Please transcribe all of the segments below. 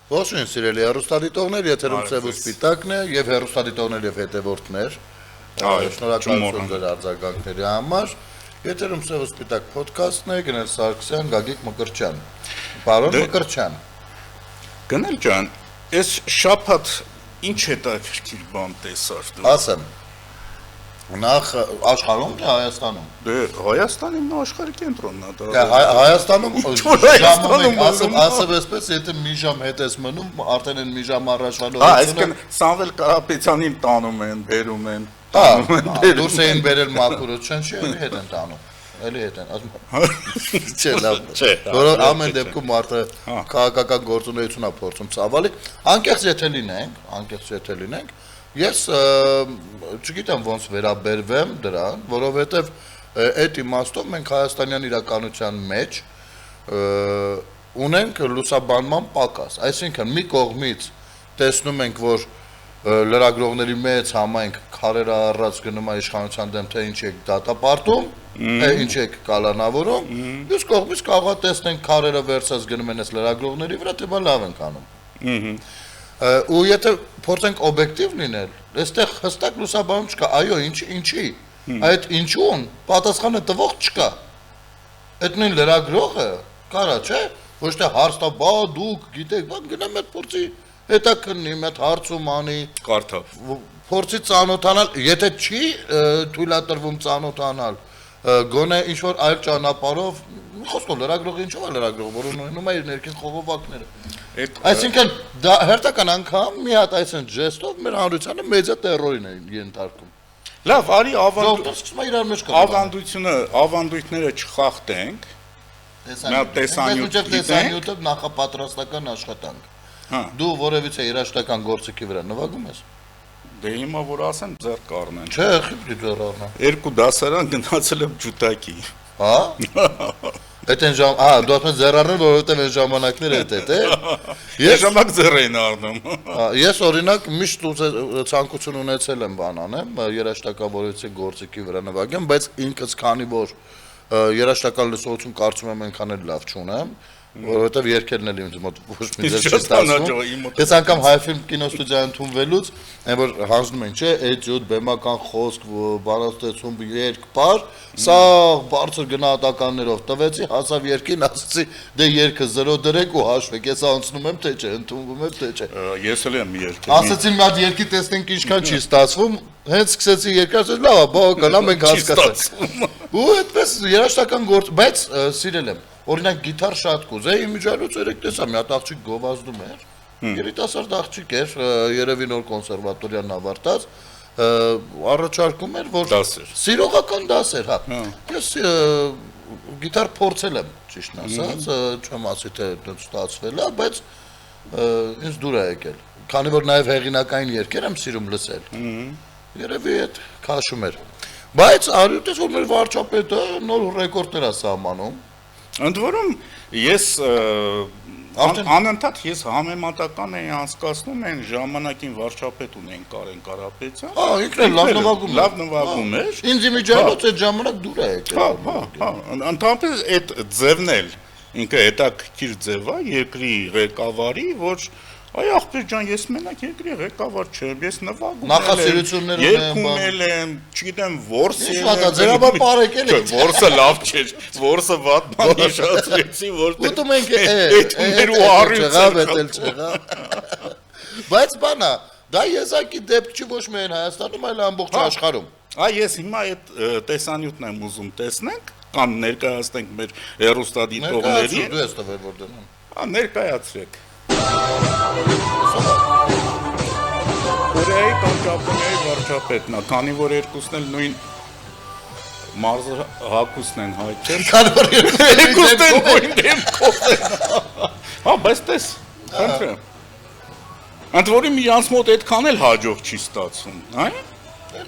Ողջույն սիրելի հեռուստադիտողներ, եթերում Սև ու Սպիտակն է եւ հեռուստադիտողներ եւ հետեւորդներ։ Շնորհակալություն ձեր արձագանքների համար։ Եթերում Սև ու Սպիտակ ոդքասթն է, Գնել Սարգսյան, Գագիկ Մկրտչյան։ Պարոն Մկրտչյան։ Գնել ջան, այս շաբաթ ինչ հետաքրքիր բան տեսար դու։ Ասեմ։ Նախ աշխարհում թե Հայաստանում։ Դե Հայաստանի աշխարհի կենտրոնն է դա։ Հայաստանում ժամանակ ասեմ այսպես, եթե մի ժամ հետ ես մնում, արդեն են մի ժամ առաջվա նորությունը։ Այսինքն Սամվել Կարապետյանին տանում են, բերում են։ Դուրս էին բերել մաքուրություն, չի էլի հետ են տանում։ Էլի հետ են, ասում։ Չէ, լավ։ Որ ամեն դեպքում մարդը քաղաքական գործունեություն է փորձում ցավալի։ Անկեղծ եթե լինենք, ես չգիտեմ ոնց վերաբերվեմ դրան, որովհետև այդ իմաստով մենք հայաստանյան իրականության մեջ ունենք լուսաբանման պակաս, այսինքն մի կողմից տեսնում ենք, որ լրագրողների մեծ համայնք քարերը առած գնում է իշխանության դեմ, թե ինչ եք դատապարտում, թե ինչ եք կալանավորում, մյուս կողմից կարող է տեսնենք քարերը վերցած գնում են այս լրագրողների վրա, թե բա լավ ենք անում։ Ու եթե փորձենք օբյեկտիվ լինել, այստեղ հստակ լուսաբանում չկա, այո, ինչի։ Այդ ինչուն պատասխանը տվող չկա։ Այդ նույն լրագրողը կարա, չէ, ոչ թե հարցնա, բա դուք գիտեք, բան գնամ այդ փորձի հետաքննի, այդ հարցում անի, կարդա, փորձի ծանոթանալ, եթե չի թույլատրվում ծանոթանալ, գոնե ինչ որ այլ ճանապարհով, խոսքով լրագրողը ինչով է լրագրող, որ ունենում է իր ներքին խողովակները։ Այսինքն դա հերթական անգամ մի հատ այսեն ժեստով մեր հանրությանը մեդիա տերորին է ենթարկում։ Լավ, արի ավանդույթները չխախտենք։ Տեսանյութը նախապատրաստական աշխատանք։ Դու որևիցե երաժշտական գործիքի վրա նվագում ես։ Դե հիմա որ ասեմ ձեռ կառնեն։ Չէ, խիպրի ձեռ առնա։ Երկու դասարան գնացել եմ ջուտակի։ Հա։ Այդ են դու ասում ես ձեռ առնել, որովհետև այն ժամանակները է։ Ես ժամանակ ձեռ էին առնում։ Ես օրինակ միշտ ցանկություն ունեցել եմ բան անեմ, երաժշտակավորեցի գործիքի վրա նվագեմ, բայց ինքս քանի որ երաժշտական լսողություն կարծում եմ այնքան էլ լավ չունեմ, որովհետև երգելն էլ ինձ մոտ ոչ մի ձեր չի ստացվում։ Ես անգամ հայֆիլմ կինոստուդիա ընդունվելուց, այն որ հանձնում են, չէ, էտյուդ, բեմական խոսք, բանաստեղծում, երգ, բար, սա բարձր գնահատականներով տվեցի, հասավ երգին, ասացի, դե երգը 0 դրեք ու հաշվեք, ես անցնում եմ, թե չէ, ընդունվում եմ, թե չէ։ Ես էլ եմ երգել։ Ասացին մի հատ երգի տեսնենք ինչքան չի ստացվում, հենց սկսեցի երգել, ասեցի, լավ է, բա գնամ ենք հասկացանք։ Ու այդպես երաժշտական գործ, բայց սիրել եմ։ Օրինակ գիտար շատ կուզեի, իմիջիայլոց երեք տեսա, մի հատ աղջիկ գովազդում էր, երիտասարդ աղջիկ էր, երևի նոր կոնսերվատորիան ավարտած, առաջարկում էր, որ սիրողական դաս էր, հա։ Ես գիտար փորձել եմ, ճիշտն ասած, չեմ ասի թե ստացվել է, բայց ինձ դուր է եկել, քանի որ նաև հեղինակային երգեր եմ սիրում լսել, երևի այդ քաշում էր, բայց արյուտես որ մեր վարչապետը նոր ռեկորդներ է սահմանում, Ընդ որում ես անընդհատ ես համեմատական էի անցկացնում այն ժամանակին վարչապետ ունեն Կարեն Կարապետյան։ Ինքն էլ լավ նվագում էր։ Ինձ իմիջիայլոց այդ ժամանակ դուր է եկել։ Հա, ընդհանրապես այդ ձևն էլ ինքը հետաքրքիր ձև է երկրի ղեկավարի, որ այ ախպեր ջան, ես մենակ երկրի ղեկավար չեմ, ես նվագում եմ, երգում եմ, չգիտեմ, որս ձերաբար պարեկել եք։ Որսը լավ չէր, որսը վատ բան իշացրեցի, որտեղ ուտում ենք մեր ու առյուծ Բայց բանա, դա եզակի դեպք չի ոչ միայն Հայաստանում, այլ ամբողջ աշխարհում։ Ես հիմա այդ տեսանյութն եմ ուզում տեսնենք, կամ ներկայացնենք մեր հեռուստադիտողներին։ Դու ես տվել որ դնում։ Ներկայացրեք։ Կորեայի կամ Ճապոնիայի վարչապետն է, քանի որ երկուսն էլ նույն մարզը հակուսն են հայտել։ Քանի որ երկուսն էլ նույն դեմքով են։ Հա, բայց տես, խնդրեմ։ Ընդ որում իրանց մոտ այդքան էլ հաջող չի ստացվում, այ։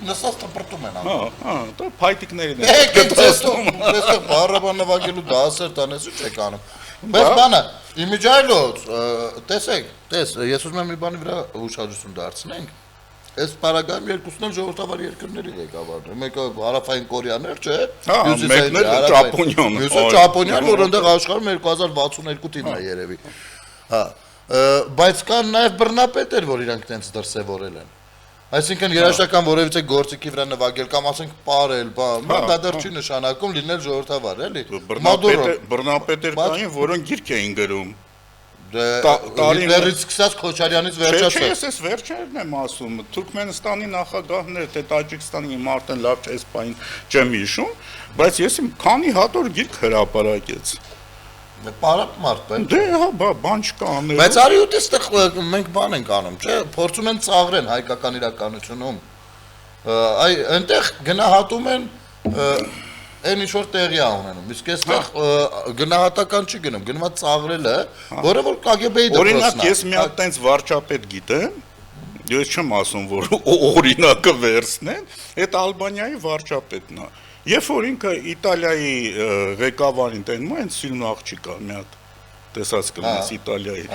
Նստած տպրտում են անում։ Հա, դա փայտիկներին են գտնում։ Այստեղ բառաբան նվագելու դասեր տանես ու չեք անում։ Բայց բանը, իմիջիայլոց, տեսեք, ես ուզում եմ մի բանի վրա ուշադրություն դարձնենք, այս պարագայում երկուսն էլ ժողովրդավար երկրների ղեկավարներ, մեկը հարավային կորեաներ, չէ, մեկն էլ Ճապոնիան, մյուսը Ճապոնիան, որ այնտեղ աշխարհում 2062 թիվն է երևի, հա, բայց կան նաև բռնապետեր, որ իրանք տենց դրսևորել են։ Այսինքն երաշտական որևիցե գործիքի վրա նվագել կամ ասենք ապարել, դա դեռ չի նշանակում լինել ժողովրդավար, էլի։ Բռնապետեր կային, որոնք գիրք էին գրում։ Հիտլերից սկսած Քոչարյանից վերջացած։ Ես այս վերջերն եմ ասում, Թուրքմենստանի նախագահներ, թե Տաջիկստանի իմ արդեն լավ չէ, սպայն չեմ հիշում, բայց ես իմ քանի հատ օր գիրք հրապարակեց։ Պարապ մարդ է։ Դե հա, բան չկա անել։ Բայց արի ու այստեղ մենք բան ենք անում, չէ՞, փորձում են ծաղրեն հայկական իրականությունում։ Այ այնտեղ գնահատում են այն ինչ որ տեղի ունենում։ Իսկ այստեղ գնահատական չի գնում, գնում է ծաղրելը, որը որ KGB-ի դպրոցն է։ Օրինակ ես մի հատ տենց վարչապետ գիտեմ, ես չեմ ասում, որ օրինակը վերցնեն, այդ Ալբանիայի վարչապետն է։ Երբ որ ինքը Իտալիայի ղեկավարին տենում է, այն սիրուն աղջիկա մի հատ տեսած կլինես Իտալիայի։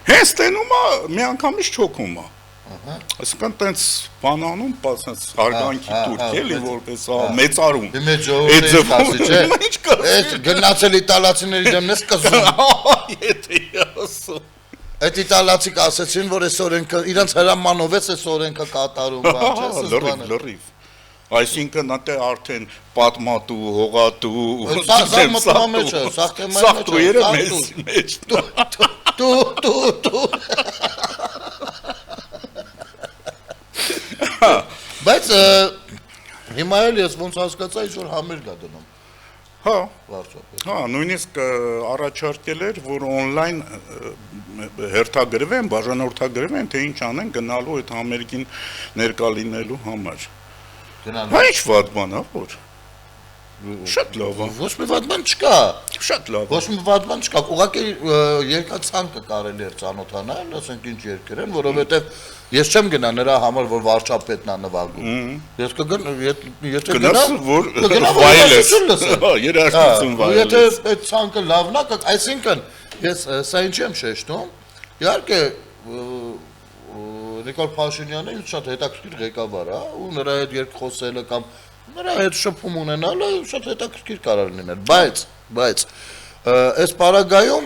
Հենց տենում է, մի անգամից չոքում է։ Այսինքն տենց բանանում, ասած հարգանքի տուրք էլի որպես մեծարում։ Դե ժողովուրդը ասի, չէ։ Ինչ կասի։ Այդ գնացել իտալացիների դեմ ես կզում։ Եթե ասում։ Այդ իտալացիք ասեցին, որ այս օրենքը իրանց հրամանովից այս օրենքը կատարում բան, չէ՞, լրիվ։ Այսինքն նա արդեն պատմատու, հողատու, սա մտնում մեջ է, սա թեման մեջ է։ Դու Բայց հիմա էլ ես ոնց հասկացա, ինչ որ համերգ է դնում։ Հա, Վարչապետ։ հա, նույնիսկ առաջարկել էր, որ on-line հերթագրվեն, բաժանորդագրվեն, թե ինչ անեն գնալու այդ համերգին ներկա լինելու համար։ Հա, ինչ վատ բան է, որ։ Շատ լավ է։ Ոչ մի վատ բան չկա։ Շատ լավ։ Ոչ մի վատ բան չկա։ Ուղղակի երկացանկը կարելի է ծանոթանալ, ասենք ինչ երկեր են, որովհետև ես չեմ գնա նրա համար, որ վարչապետն է նվագում։ Ես եթե գնաս, որ վայելես։ Հա, երաժշտություն վայելես։ Եթե այդ ցանկը լավն է, այսինքն ես սա ինչի եմ շեշտում։ Իհարկե Նիկոլ Փաշինյանը ինձ շատ հետաքրքիր ղեկավար է, ու նրա հետ երկխոսելը կամ նրա հետ շփում ունենալը շատ հետաքրքիր կարող լինել, բայց այս պարագայում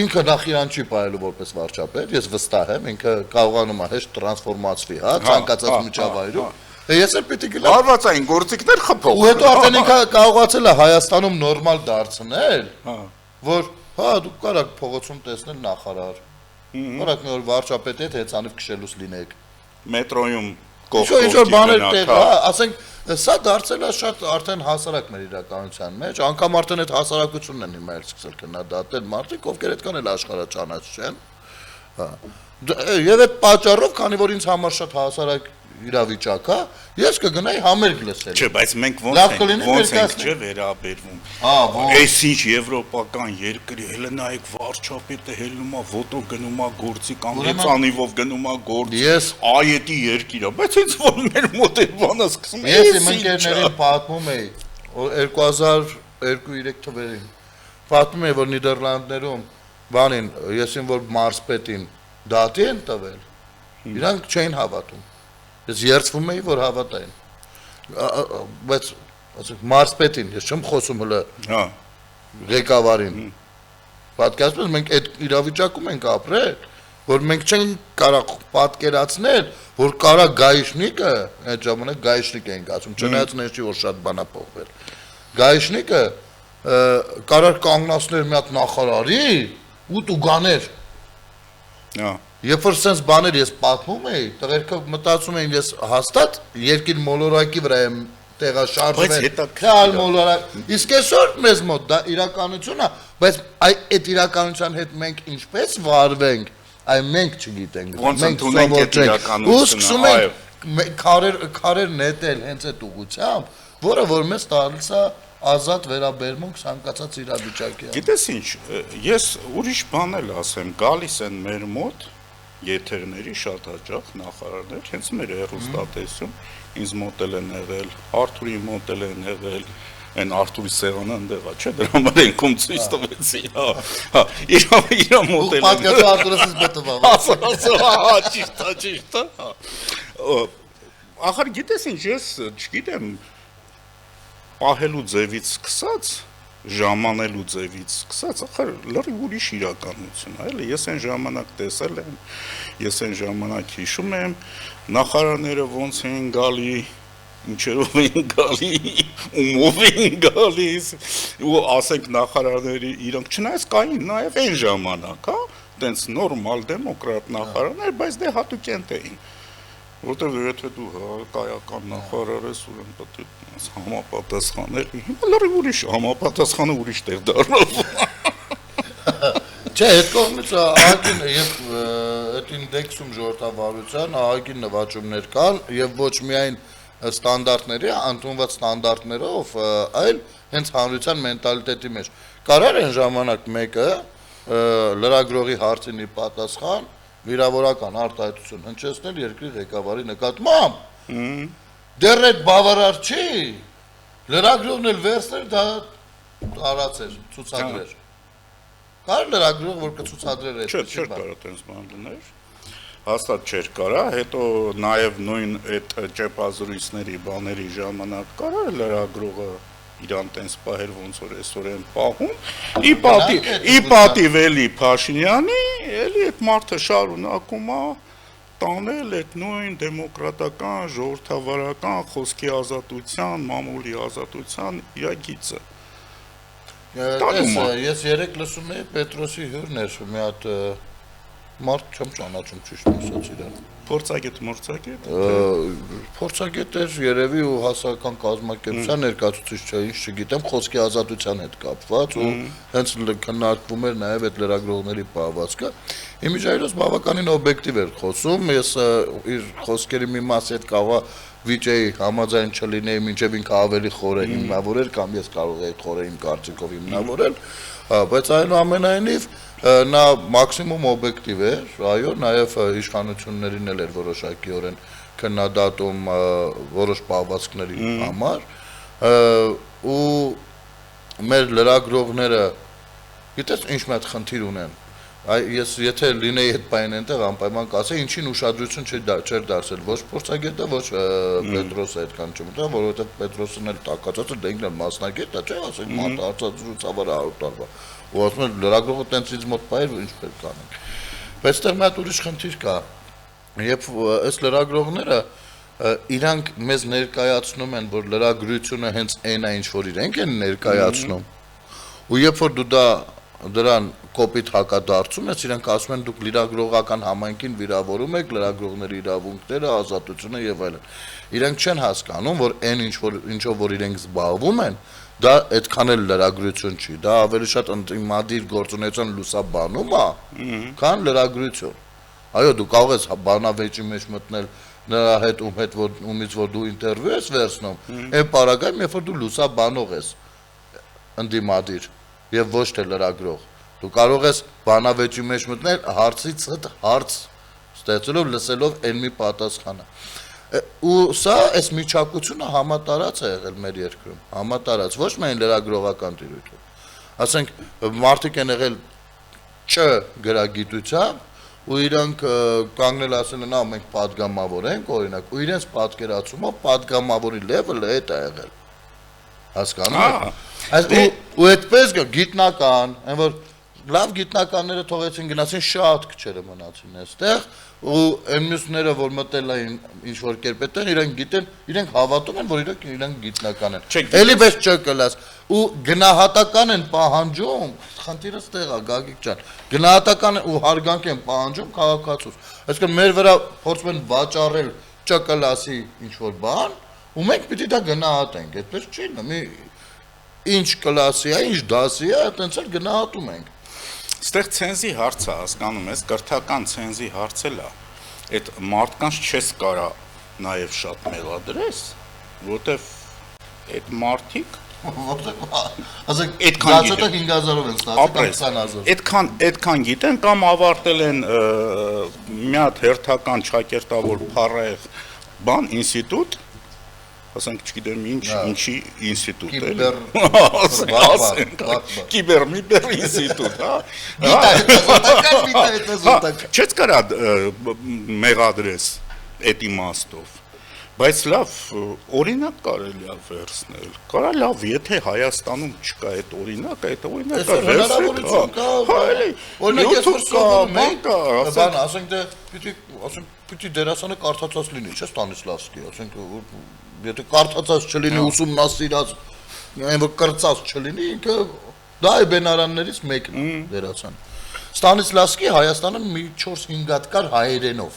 ինքը նախ իրան չի պահելու որպես վարչապետ, ես վստահ եմ, ինքը կարողանում է հեշտ տրանսֆորմացվի, հա, ցանկացած միջավայրում։ Ես էլ պիտի գնամ։ Հարվածային գործիքներ խփող։ Ու հետո արդեն ինքը կարողացել է Հայաստանում նորմալ դարձնել, որ հա դուք կարաք փողոցում տեսնել նախարար։ Որակ մի օր վարչապետի հետ հեծանիվ քշելուց լինեք։ Մետրոյում Ինչ որ բաներ տեղ, հա, ասենք, սա դարձել է շատ արդեն հասարակ մեր իրականության մեջ, անգամ արդեն այդ հասարակությունն են հիմա էլ սկսել քննադատել մարդիկ, ովքեր այդքան էլ աշխարհաճանաչ չեն։ Հա։ Եվ այդ պատճառով, քանի որ ինձ համար շատ հասարակ իրավիճակ է, ես կգնայի համերգ լսել։ Չէ, բայց մենք ոնց ենք չէ վերաբերվում։ Հա, Այս ինչ եվրոպական երկրի հելնայեք վարչապետը հելնում է ոտո գնում է գործի կամ հեծանիվով գնում է գործի։ Այետի երկիր է, բայց ինձ որ մեր մոտ է բանը սկսում է։ Ես իմ ընկերներին պատմում էի 2002-3 թվերին։ Պատմում էի, որ Նիդերլանդներում բանին, եսին որ մարզպետին դատի են տվել, իրանք չէին հավատում։ Ես երցվում էի, որ հավատային։ Բայց ասենք մարզպետին, ես չեմ խոսում հələ ղեկավարին։ Պատկերացնում ես մենք այդ իրավիճակում ենք ապրել, որ մենք չենք կարող պատկերացնել, որ կարա գայշնիկը, այդ ժամանակ գայշնիկ ենք ասում, չնայած նա չի որ շատ բան է փոխվել։ Գայշնիկը կարար կանգնացներ մի հատ նախարարի ու տուգաներ։ Հա Երբ որ sense բաներ ես պատմում էի, տղերքը մտածում էին ես հաստատ երկիր մոլորակի վրա եմ տեղաշարժվել, քալ մոլորակ։ Իսկ այսօր մեզ մոտ դա իրականություն է, բայց այդ իրականության հետ մենք ինչպես վարվենք, այ մենք չգիտենք։ Մենք ունենք այդ իրականությունը։ Ու սկսում ենք քարեր նետել հենց այդ ուղղությամբ, որը որ մեզ տալիս է ազատ վերաբերմունք ցանկացած իրավիճակի։ Գիտես ինչ, ես ուրիշ բան էլ ասեմ, գալիս են մեր մոտ եթերների շատ հաճախ նախարարներ, հենց մեր հեռուստատեսում ինձ մոտ են եղել, Արթուրի մոտ են եղել, այն Արթուրի սեղանը ընդեղ է, չէ՞, դրա համար ենքում ցույց տվեցի, հա, իր մոտ են։ Պատկերացու Արթուրսից բտվավ։ Հա, ճիշտ է։ Ախր գիտես ինչ, ես չգիտեմ, պահելու ձևից սկսած ժամանելու ձևից սկսած, ախր լրիվ ուրիշ իրականություն է, էլի, ես այն ժամանակ տեսել եմ, ես այն ժամանակ հիշում եմ, նախարարները ոնց էին գալի, ինչերով էին գալի, ումով էին գալիս, ու ասենք նախարարների իրանք չնայած կային նաև այն ժամանակ, հա, տենց նորմալ դեմոկրատ նախարարներ, բայց դե հատուկենտ էին, որտեղ եթե դու կայական նախարար ես, ուրեմն պետք է համապատասխանել, հիմա լրիվ ուրիշ համապատասխանը ուրիշ տեղ դառավ։ Չէ, այդ կողմից ահագին եւ այդ ինդեքսում ժողովրդավարության ահագին նվաճումներ կան եւ ոչ միայն ստանդարտների, ընդունված ստանդարտներով, այլ հենց հանրության մենտալիտետի մեջ։ Կարար այն ժամանակ մեկը լրագրողի հարցինի պատասխան վիրավորական արտահայտություն հնչեցնել երկրի ղեկավարի նկատմամբ։ Դեռ այդ բավարար չի, լրագրողն էլ վերցներ դա տարածեր, ցուցադրեր։ Կար լրագրող, որ կցուցադրեր այդ։ Չէ, կարա տենց բան լիներ։ Հաստատ չէր կարա, հետո նաև նույն այդ ճեպազրույցների բաների ժամանակ կարա լրագրողը իրան տենց պահեր ոնց որ այսօր են պահում, ի պատիվ էլի Փաշինյանի, էլի այդ մարդը շարունակում է տանել այդ նույն դեմոկրատական, ժողովրդավարական խոսքի ազատության, մամուլի ազատության իրագիծը։ Ես երեք լսում էի Պետրոսի հյուրն էր, մի հատ մարդ չեմ ճանաչում ճիշտ ասած իրան։ Փորձագետ, փորձագետ էր երևի ու հասարակական կազմակերպության ներկայացուցիչ չէ, ինչ չգիտեմ, խոսքի ազատության հետ կապված ու հենց քննարկվում էր նաև այդ լրագրողների պահվածքը։ Իմիջայլոս բավականին օբյեկտիվ էր խոսում, ես իր խոսքերի մի մասի հետ կավա վիճեի համաձայն չլինեի, մինչև ինքը ավելի խորը հիմնավորել կամ ես կարող էի խորը իմ կարծիքով հիմնավորել, բայց այնուամենայնիվ նա մաքսիմում օբյեկտիվ էր, այո, նաև իշխանություններին էլ էր որոշակիորեն քննադատում որոշ պահվածքների համար ու մեր լրագրողները գիտես ինչ մի հատ խնդիր ունեն ես եթե լինեի այդ բանը այնտեղ անպայման կասեի ինչին ուշադրություն չէր դարձել ոչ փորձագետը ոչ Պետրոսը այդքան չմտա որովհետև Պետրոսն էլ տակածած է դե ինքն էլ մասնագետ է չէ ասենք մարդ արծածուցավար 100 տարվա ու ասում են լրագրողը տենցից մոտ բայր ինչ պետք անենք բայց այդտեղ մի հատ ուրիշ խնդիր կա երբ այս լրագրողները իրանք մեզ ներկայացնում են որ լրագրությունը հենց այն է ինչ որ իրենք են ներկայացնում ու երբ որ դու դրան կոպիտ հակադարձում ես, իրանք ասում են դուք լրագրողական համայնքին վիրավորում եք լրագրողների իրավունքները, ազատությունը եւ այլն։ Իրանք չեն հասկանում, որ այն ինչով որ իրենք զբաղվում են, դա այդքան էլ լրագրություն չի, դա ավելի շատ ընդդիմադիր գործունեության լուսաբանում է, քան լրագրություն։ Այո, դու կարող ես բանավեճի մեջ մտնել նրա հետ ումից որ դու ինտերվյու ես վերցնում, այն պարագայում երբ որ դու լուսաբանող ես ընդդիմադիր եւ ոչ թե լրագրող դու կարող ես բանավեճի մեջ մտնել հարցից հետ հարց ստեղծելով լսելով այն մի պատասխանը ու սա այս միջակությունը համատարած է եղել մեր երկրում համատարած ոչ միայն լրագրողական տիրույթում ասենք մարդիկ են եղել չ գրագիտությամբ ու իրանք կանգնել ասել են մենք падգամավոր ենք օրինակ ու իրենց պատկերացումով падգամավորի լեվելը այդ է եղել հասկանում ու այդպես գիտնական այն որ լավ գիտնականները թողեցին գնացին շատ քչերը մնացին այստեղ ու այն մյուսները որ մտել էին ինչ որ կերպ այդտեղ իրենք գիտեն իրենք հավատում են որ իրենք գիտնական են էլի բես չկլաս ու գնահատական են պահանջում խնդիրը ստեղ է Գագիկ ջան գնահատական ու հարգանք են պահանջում քաղաքացուց այսինքն մեր վրա փորձում են վաճառել չկլասի ինչ որ բան ու մենք պիտի դա գնահատենք այդպես չի նո ինչ կլասի է ինչ դասի է այտենց էլ գնահատում ենք Ստեղ ցենզի հարցը հասկանում ես, կրթական ցենզի հարցը լա։ Այդ մարդկանց չես կարա նաև շատ մեղադրես, որտեվ այդ մարդիկ ասենք այդքան 5000-ով են ստացել կամ 20000։ Այդքան գիտեն կամ ավարտել են մի հատ հերթական ճակերտավոր փառահեղ բան ինստիտուտ ասենք չգիտեմ ինչի ինստիտուտ է ասենք կիբեր ինստիտուտ հա չես կարա մեղադրես այդ իմաստով Բայց լավ, օրինակ կարելի է վերցնել։ Կարա լավ, եթե Հայաստանում չկա այդ օրինակը, այդ օրինակը հնարավորություն կա, օրինակ ես որ սովորում եմ, բան, ասենք պիտի դերասանը կարդացած լինի, չէ՞ Ստանիսլավսկի, ասենք եթե կարդացած չլինի, ուսումնասիրած, այն որ կրծած չլինի, ինքը դա է բենարաններից մեկն է դերասան։ Ստանիսլավսկի Հայաստանը մի 4-5 հատ կար հայերենով,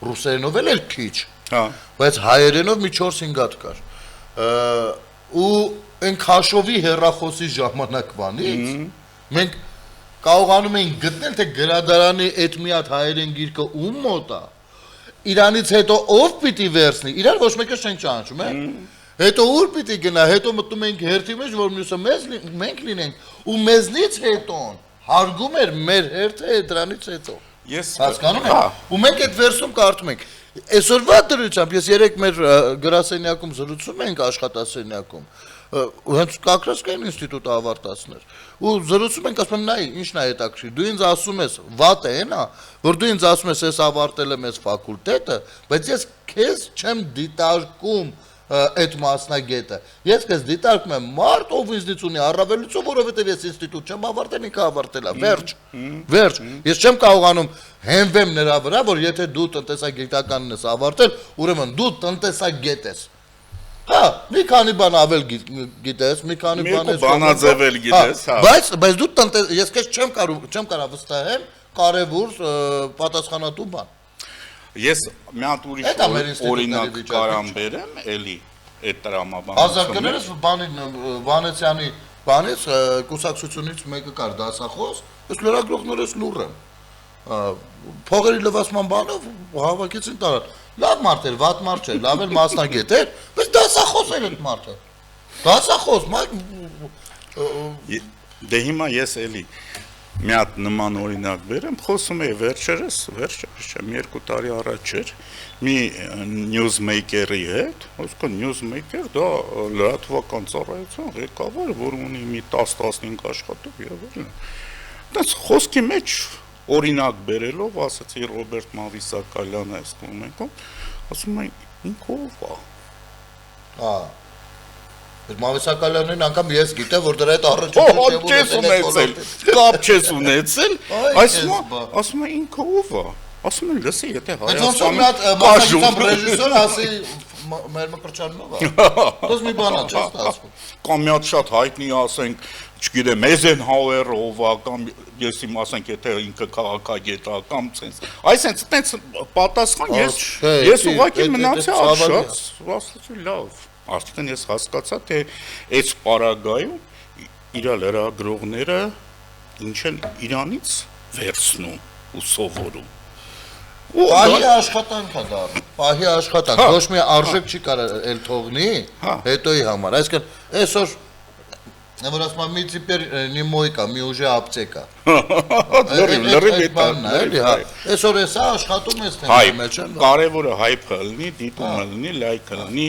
ռուսերենով էլ քիչ, բայց հայերենով մի 4-5 հատ կար։ Ու այն քաշովի հերախոսի ժամանակվանից մենք կարողանում ենք գտնել, թե գրադարանի այդ մի հատ հայերեն գիրքը ում մոտ է, իրանից հետո ով պիտի վերցնի, իրար ոչ մեկը չենք ճանաչում, հետո ուր պիտի գնա, հետո մտնում ենք հերթի մեջ, որ մյուսը մենք լինենք, ու մեզնից հետոն հարգում էր մեր հերթը դրանից հետո։ Հասկանում եք, ու մենք այդ վերսում կարդում ենք։ Այսօրվա դրությամբ ես երեք մեր գրասենյակում զրուցում ենք աշխատասենյակում, հենց Կակրասկային ինստիտուտը ավարտացներ, ու զրուցում ենք, ասում եմ, նայ, ինչն է հետաքրքիր, դու ինձ ասում ես, վատ է նա, որ դու ինձ ասում ես, ես ավարտել եմ այս ֆակուլտետը, բայց ես քեզ չեմ դիտարկում այդ մասնագետը, ես քեզ դիտարկում եմ մարդ, ով ինձնից ունի առավելություն, որովհետև ես ինստիտուտ չեմ ավարտել, ինքը ավարտել է, վերջ, ես չեմ կարողանում հենվեմ նրա վրա, որ եթե դու տնտեսագիտականն ես ավարտել, ուրեմն դու տնտեսագետ ես, հա, մի քանի բան ավել գիտես, մի քանի բան ես բանաձևել գիտես, հա, բայց դու ես քեզ չեմ կարող վստահել կարևոր պատասխանատու բան։ Ես մի հատ ուրիշ օրինակ կարամ բերեմ, էլի այդ տրամաբան։ Ազարգներս Վանեցյանի բանից կուսակցությունից մեկը կար դասախոս, ես լրագրողներս լուռ եմ։ Փողերի լվացման բանով հավաքեցին տարան։ Լավ մարդ էր, վատ մարդ չէր, լավ էլ մասնագետ էր, բայց դասախոս էր այդ մարդը։ Դասախոս, դե հիմա ես էլի մի հատ նման օրինակ բերեմ, խոսում էի վերջերս չեմ 2 տարի առաջ էր մի նյուզմեյքերի հետ, ոսկե նյուզմեյքեր դա լրատվական ծառայության ղեկավար, որ ունի մի 10-15 աշխատող եւ այլն։ Դες խոսքի մեջ օրինակ բերելով ասացի Ռոբերտ Մավիսակալյանը այս կողմենքով, ասում է ինքով է։ Մավիսակալյանին անգամ ես գիտեմ, որ դրա հետ կապ չես ունեցել, ասում է ինքը ով է, ասում են լսի, եթե Հայաստանում ռեժիսոր ասի մեր մկրտչանով է, դες մի բան է, չես ստացվում։ Կամ մի հատ շատ հայտնի ասենք, չգիտեմ, Էյզենհաուերը ով է, կամ ես իմ ասենք, եթե ինքը քաղաքագետ է, կամ ցենց, այսինքն տենց պատասխան ես ուղղակի մնացի աշած, ասացի լավ։ Արդեն ես հասկացա, թե այս պարագայում իր լրագրողները ինչ են իրանից վերցնում ու սովորում։ Պահի աշխատանք է դառնում, պահի աշխատանք, ոչ մի արժեք չի կարող էլ թողնի հետոյի համար, այսինքն այսօր որ ասում եմ մի տիպեր не мойка, մի ուժի ապտեկա։ Լրիվ այդքան էլի, հա։ Այսօր էսա աշխատում ես թե մեջ են։ Կարևորը հայփը լինի, դիտումը լինի, լայքը լինի,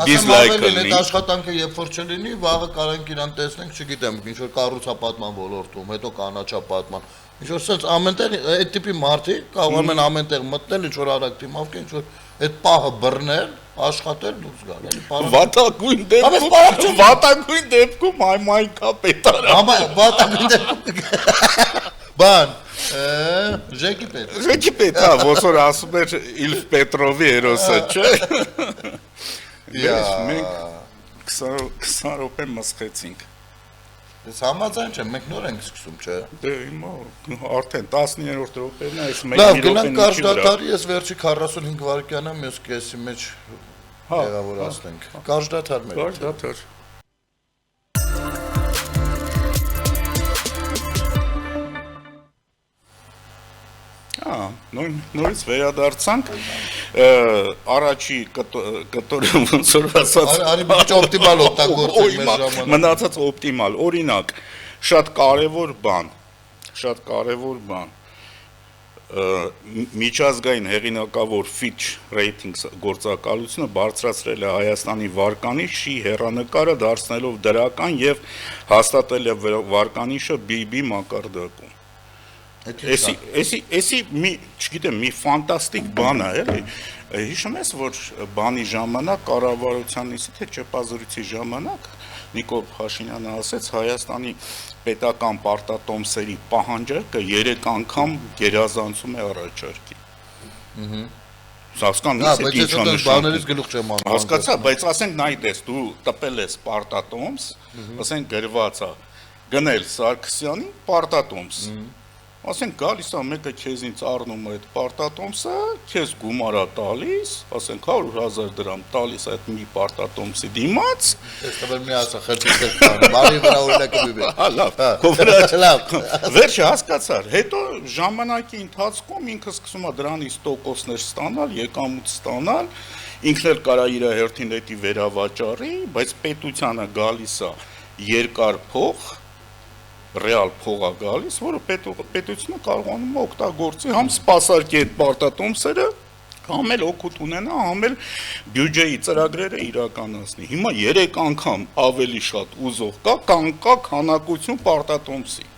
դիզլայքը լինի։ Այդ աշխատանքը երբ որ չլինի, վաղը կարանք իրան տեսնենք, չգիտեմ, ինչ որ կառուցապատման ոլորտում, հետո կանաչապատման։ Ինչ որ sense ամենտեղ այդ տիպի մարդիկ կարողանում են ամենտեղ մտնել, ինչ որ արագ դիմով ինչ որ այդ պահը բռնել, աշխատել դուրս գալ, էլի պարոն։ Վատագույն դեպքում այմայքա պետարան։ Համա վատագույն դեպքում։ Բան, Ժեկի պետ։ Ժեկի պետ, հա, ոնց որ ասում էր Իլֆ Պետրովի հերոսը, չէ։ Մենք 20 րոպե մսխեցինք։ Ես համաձայն չեմ, մենք նոր ենք սկսում, չէ։ Դե հիմա արդեն 10-րդ րոպեն է, այս 1 Լավ, գնանք կարճ դադարի, ես վերջի 45 վայրկյանը մյուս կեսի մեջ տեղավորացնենք։ Կարճ դադար մեր։ Կարճ դադար։ Նորից վերադարձանք առաջի կտորը ոնց որ ասած արի մի օպտիմալ օգտագործենք մեր ժամանակ մնացած օպտիմալ օրինակ շատ կարևոր բան միջազգային հեղինակավոր Fitch Ratings գործակալությունը բարձրացրել է Հայաստանի վարկանիշի հեռանկարը դարձնելով դրական եւ հաստատել է վարկանիշը BB մակարդակում Էսի մի, չգիտեմ, մի ֆանտաստիկ բան է, էլի։ Հիշում ես, որ բանի ժամանակ կառավարության նիստի թե ճեպազրույցի ժամանակ Նիկոլ Փաշինյանը ասեց Հայաստանի պետական պարտատոմսերի պահանջարկը 3 անգամ գերազանցում է առաջարկի։ Հասկանում ես, բայց ես այդ բաներից գլուխ չեմ անում։ Հասկացա, բայց ասենք նայտես, դու տպել ես պարտատոմս, ասենք գրված է գնել Սարգսյանին պարտատոմս։ Ասենք գալիս է մեկը քեզից առնում է այդ պարտատոմսը, քեզ գումարա տալիս, ասենք 100,000 դրամ տալիս այդ մի պարտատոմսի դիմաց։ Ես տվել մի ասա խելքից բան, բարի վրա օրինակը բիբի։ Լավ, կովրաց։ Վերջը հասկացար, հետո ժամանակի ընթացքում ինքը սկսում է դրանից տոկոսներ ստանալ, եկամուտ ստանալ, ինքն էլ կարա իր հերթին դեպի վերավաճառի, բայց պետությանը գալիս է երկար փող ռեալ փողա գալիս, որը պետությունը կարողանում է օգտագործի համ սպասարկի այդ պարտատոմսերը, համ էլ օգուտ ունենա, համ էլ բյուջեի ծրագրերը իրականացնի։ Հիմա 3 անգամ ավելի շատ ուզող կա, քան կա քանակություն պարտատոմսի։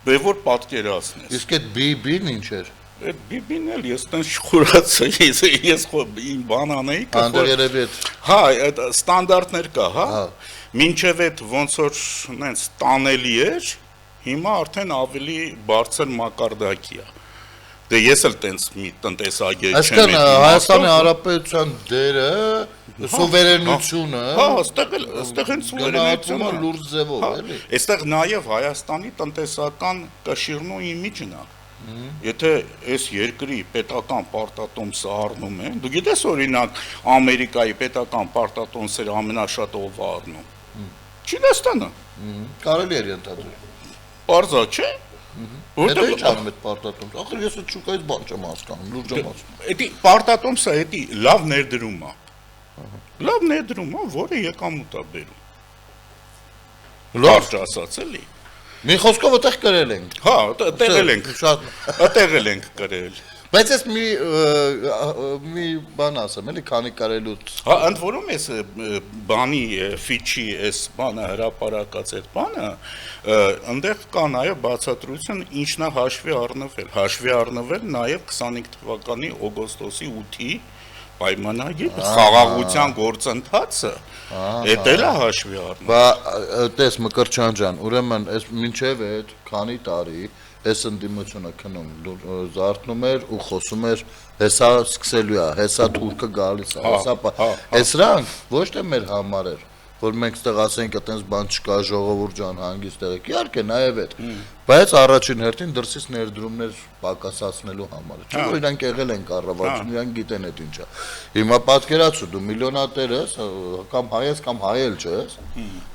Բե որ պատկերացնես։ Իսկ այդ բիբին ինչ էր։ Այդ բիբին էլ ես տենց շխուրացա, ես իմ բան անեի, Անդր երևի այդ։ Հա, այդ ստանդարտներ կա, հա։ Մինչև այդ ոնց որ նենց տանելի էր, հիմա արդեն ավելի բարձր մակարդակի է։ Դե ես էլ տենց մի տնտեսագետ չեմ։ Այսինքն Հայաստանի Հանրապետության դերը, սուվերենությունը, հա, այստեղ են սուվերենությունը լուրջ ձևով, էլի։ Այստեղ նաև Հայաստանի տնտեսական կշիռն ու իմիջն է։ Եթե այս երկրի պետական պարտատոմսը առնում են, դու գիտես օրինակ Ամերիկայի պետական պարտատոմսերը ամենաշատ ով առնում։ Չինաստանը։ Կարելի էր ենթադրել։ Պարզա չէ։ Հետո ինչ անում այդ պարտատոմսը։ Ախր ես այդ շուկայից բան չեմ հասկանում, լուրջ եմ ասում։ Էդի պարտատոմսը էդի լավ ներդրում է։ Լավ ներդրում է, որը եկամուտ է բերում։ Լավ ասած էլի։ Մի խոսքով այդտեղ կրել ենք։ Հա, տեղել ենք։ Շատ։ Տեղել ենք կրել։ Բայց ես մի բան ասեմ, էլի քանի կարելուց։ Հա, ընդ որում էս բանի ֆիչի էս բանը հրապարակած այդ բանը, այնտեղ կա նաև բացատրություն ինչն է հաշվի առնվել նաև 25 թվականի օգոստոսի 8-ի պայմանագիր խաղաղության գործընթացը, էդ էլ է հաշվի առնում։ Բա տես Մկրտչյան ջան, ուրեմն այս մինչև այդ քանի տարի այս ընդդիմությունը քնում զարթնում էր ու խոսում էր հեսա սկսելու է, հեսա թուրքը գալիս է, հեսա Էսրանք ոչ թե մեր համար էր, որ մենք ստեղ ասենք այտենց բան չկա, ժողովուրդ ջան հանգիստ եղեք, իհարկե նաև այդ, բայց առաջին հերթին դրսից ներդրումներ պակասացնելու համար, չէ՞ որ իրանք եղել են կառավարություն, իրանք գիտեն այդ ինչա։ Հիմա պատկերացու դու միլիոնատեր ես, կամ հայ ես, կամ հայ էլ չես,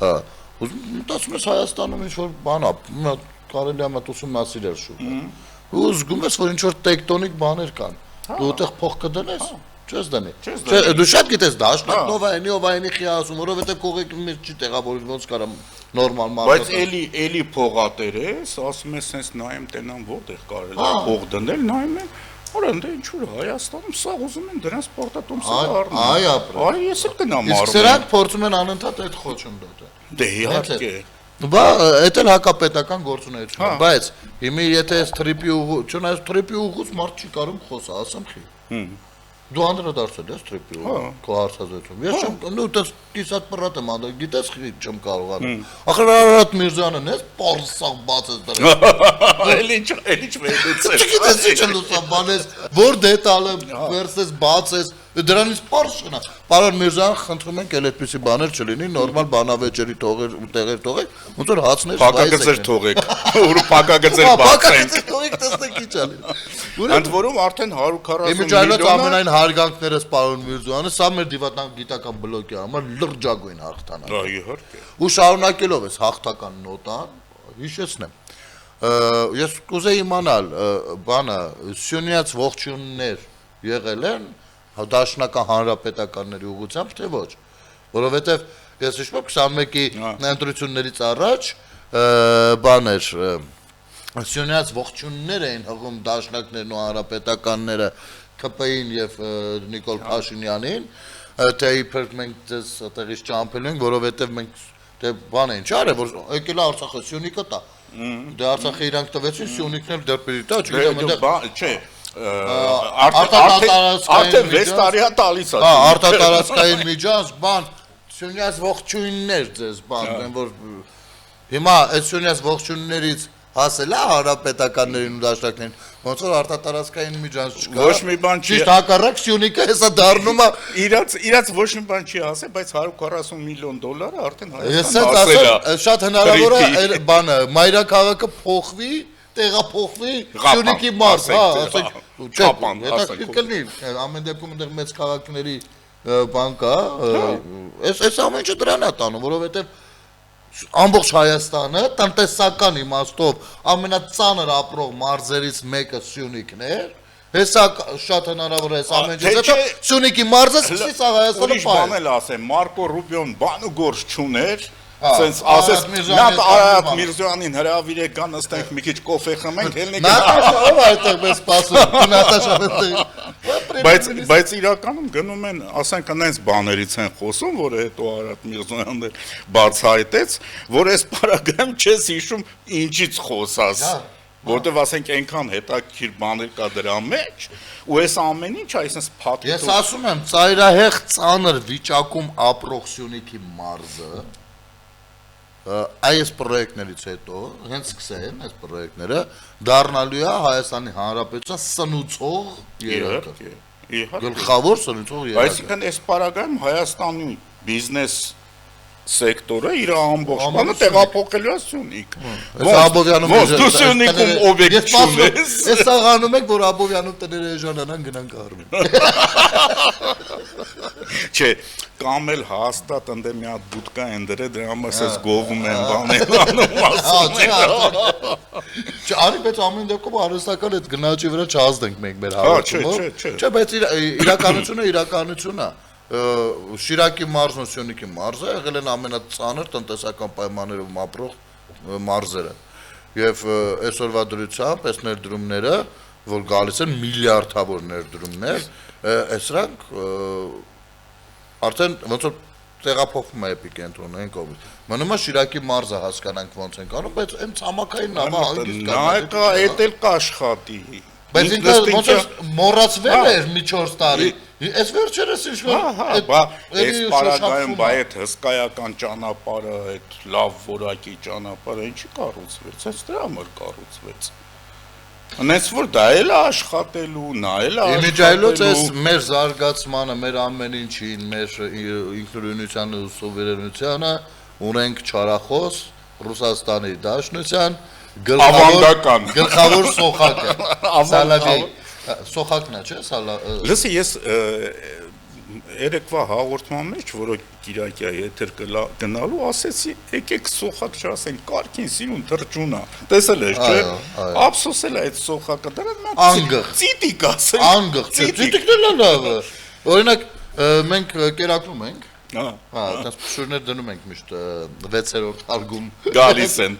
հա, մտածում ես Հայաստանում ինչ որ բան է, կարելի է մտ ուսումնասիրել շուկա։ Ու զգում ես, որ ինչ որ տեկտոնիկ բաներ կան։ Դու այդտեղ փող կդնես, չես դնի։ Դու շատ գիտես դաշնակ նովայնի, ովայնի խիասում, որովհետև կողեկի մեջ չի տեղավորվում, ոնց կարամ նորմալ մարդ։ Բայց էլի փողատեր ես, ասում ես sense նայեմ տենան որտեղ կարելի է փող դնել, նայում եմ, որը դե ինչ որ Հայաստանում սա ուզում են դրանց պարտատոմսը առնել։ Այ ապրել։ Այ ես էլ կնամ առնել։ Իսկ սրանք փորձում են անընդհատ այդ խոչընդոտը։ Դե իհարկե։ Բա էդ էլ հակապետական գործունեություն է, բայց հիմա եթե այս տրիպի ուղու, չնայած տրիպի ուղուց մարդ չի կարող խոսա, ասեմ խի։ Դու անդրադարձել ես տրիպի ուղու, քո հարցազրույցում։ Ես չեմ, նու տես կիսատ պրատ եմ անդր, գիտես խի չեմ կարողանում։ Ախր Արարատ Միրզյանն ես, պարսաղ բաց ես դրել։ Էլ ինչ վերլուծել։ Չգիտես ինչ լուսա բանես, որ դետալը վերսես բաց ես, դրանից պարզ չնա։ Պարոն Միրզյան, խնդրում ենք էլ այդպիսի բաներ չլինի, նորմալ բանավեճերի տեղեր թողեք, ոնց որ հացներ Փակագծեր թողեք, որ փակագծեր բացենք։ Թողեք տեսնեք ինչ ալի։ Ընդ որում արդեն 140 Իմիջայլոց ամենայն հարգանքներս պարոն Միրզյանը, սա մեր դիվանագիտական բլոկի համար լրջագույն հաղթանակ։ Դա իհարկե։ Ու շարունակելով ես հաղթական նոտան, հիշեցնեմ։ Ես կուզեի իմանալ, բանը Սյունյաց ողջուններ եղել են դաշնական հանրապետականների ուղղությամբ թե ոչ, որովհետև ես հիշում եմ 21-ի ընտրություններից առաջ բաներ Սյունյաց ողջուններ էին հղում դաշնակներն ու հանրապետականները ԿՊ-ին եւ Նիկոլ Փաշինյանին, թե իբր մենք դες այդտեղից ճամփել ենք, որովհետև մենք դե բան են չարը, որ եկել է Արցախը Սյունիքը տա։ Դե Արցախի իրանք տվեցին Սյունիքն էլ դեռ պիտի տա, չգիտեմ այնտեղ Չէ, արտատարածքային արդեն 6 տարի է տալիս է։ Հա, արտատարածքային միջանց, բան, Սյունյաց ողջույններ ձեզ, բան, որ հիմա այդ Սյունյաց ողջույններից հասել է հանրապետականներին ու դաշնակներին, ոնց որ արտատարածքային միջանց չկա։ Ոչ մի բան չի։ Ճիշտ հակառակ Սյունիքը հեսա դառնում է։ Իրաց ոչ մի բան չի ասել, բայց 140 միլիոն դոլարը արդեն Ես Հայաստան ասել, ասել է։ շատ հնարավոր է այդ բանը, մայրաքաղաքը փոխվի, տեղափոխվի Սյունիքի մարզ, հա, ասենք, չէ, հետաքրքիր կլինի, ամեն դեպքում այնտեղ մեծ քաղաքների բան կա, այս ամեն ինչը դրան է տանում, որովհետև ամբողջ Հայաստանը տնտեսական իմաստով ամենածանր ապրող մարզերից մեկը Սյունիքն էր, հեսա շատ հնարավոր է այս ամեն ինչից հետո Սյունիքի մարզը սկսի սա Հայաստանը Ուրիշ բան էլ ասեմ, Մարկո Ռուբիոն բան ու գործ չուներ, սենց ասես նա Արարատ Միրզոյանին հրավիրեք գան նստենք մի քիչ կոֆե խմենք, ելնենք։ Նատաշով այդտեղ մեզ սպասում, Նատաշով այդտեղ։ Բայց իրականում գնում են, ասենք այնց բաներից են խոսում, որ հետո Արարատ Միրզոյանն էլ բացահայտեց, որ այս պարագայում չես հիշում ինչից խոսած։ Որտեվ ասենք այնքան հետաքրքիր բաներ կա դրա մեջ, ու այս ամեն ինչ այսպես փաթեթով։ Ես ասում եմ, ծայրահեղ ծանր վիճակում ապրող Սյունիքի մարզը այս պրոյեկտներից հետո, հենց սկսեն այս պրոյեկտները, դառնալու է Հայաստանի Հանրապետության սնուցող երակը։ Գլխավոր սնուցող երակը։ Այսինքն այս պարագայում Հայաստանի բիզնես սեկտորը իր ամբողջ բանը տեղափոխելու է Սյունիք։ Աբովյանում դու Սյունիքում օբյեկտ չունես։ Ես սաղանում եք, որ Աբովյանում տները էժանանան գնանք առնեն։ Չէ, կամ էլ հաստատ ընդե մի հատ բուտկա են դրել, դրա համար էս գովում են բաներ անում ասում են։ Չէ, արի բայց ամեն դեպքում արհեստական այդ գնաճի վրա չազդենք մենք մեր հարցումով։ Չէ, բայց իրականությունը Շիրակի մարզն ու Սյունիքի մարզը եղել են ամենածանր տնտեսական պայմաններով ապրող մարզերը։ Եվ այսօրվա դրությամբ այս ներդրումները, որ գալիս են միլիարդավոր ներդրումներ, այսրանք արդեն ոնց որ տեղափոխվում է էպիկենտրոնը այն կողմից։ Մնում է Շիրակի մարզը հասկանանք ոնց են կանում, բայց այն ցամաքային նավը հանգիստ կա։ Նա էդ էլ կաշխատի։ Բայց ինքը ոնց որ մոռացվել էր մի 4 տարի։ Այս վերջերս ինչ-որ այս պարագայում այդ հսկայական ճանապարհը, այդ լավ որակի ճանապարհը ինչի կառուցվեց, այս դրա համար կառուցվեց։ Անես որ դա էլ է աշխատելու, նա էլ է աշխատելու։ Իմիջայլոց այս մեր զարգացմանը, մեր ամեն ինչին, մեր ինքնուրույնությանը ու սուվերենությանը ունենք չարախոս Ռուսաստանի Դաշնության գլխավոր սոխակը։ Սալավի Սոխակն է, չէ՞, Լսի, ես երեկվա հաղորդման մեջ, որը Կիրակի եթեր գնալու, ասեցի, եկեք սոխակ չասենք, կարգին սիրուն թրջունա։ Տեսել ես, չէ՞։ Ափսոս էլ է այդ սոխակը, դրա անգղ ծիտիկ ասել։ Անգղ, ծիտիկն էլ է լավը։ Օրինակ մենք կերակրում ենք, հա, այդպես փշուրներ դնում ենք միշտ 6-րդ հարգում։ Գալիս են,